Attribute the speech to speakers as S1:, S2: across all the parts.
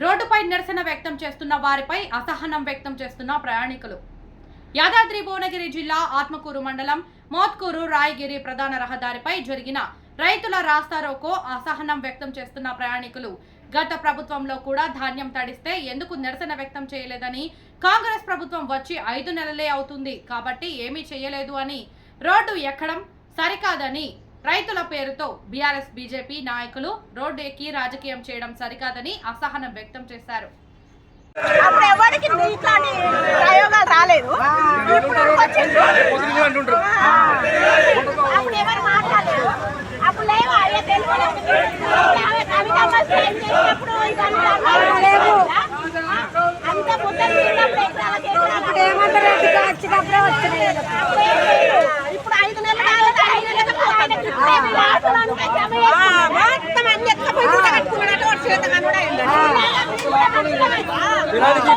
S1: రోడ్డుపై నిరసన వ్యక్తం చేస్తున్న వారిపై అసహనం వ్యక్తం చేస్తున్న ప్రయాణికులు. యాదాద్రి భువనగిరి జిల్లా ఆత్మకూరు మండలం మోత్కూరు రాయగిరి ప్రధాన రహదారిపై జరిగిన రైతుల రాస్తారోకో అసహనం వ్యక్తం చేస్తున్న ప్రయాణికులు గత ప్రభుత్వంలో కూడా ధాన్యం తడిస్తే ఎందుకు నిరసన వ్యక్తం చేయలేదని, కాంగ్రెస్ ప్రభుత్వం వచ్చి 5 నెలలే అవుతుంది కాబట్టి ఏమీ చేయలేదు అని, రోడ్డు ఎక్కడం సరికాదని, రైతుల పేరుతో బీఆర్ఎస్ బీజేపీ నాయకులు రోడ్డు ఎక్కి రాజకీయం చేయడం సరికాదని అసహనం వ్యక్తం చేశారు.
S2: అప్పుడు ఎవరికి ఇట్లాంటి ప్రయోగాలు రాలేదు. ఇప్పుడు అప్పుడు ఎవరు మాట్లాడలేదు. అప్పుడు లేవు అంత ఇప్పుడు 5 నెలలు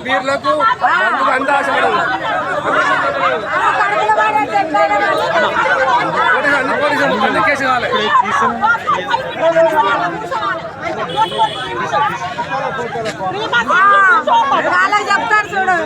S3: బీర్లకు అంత కేసు కావాలి.
S2: చెప్తారు చూడు.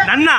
S3: నన్నా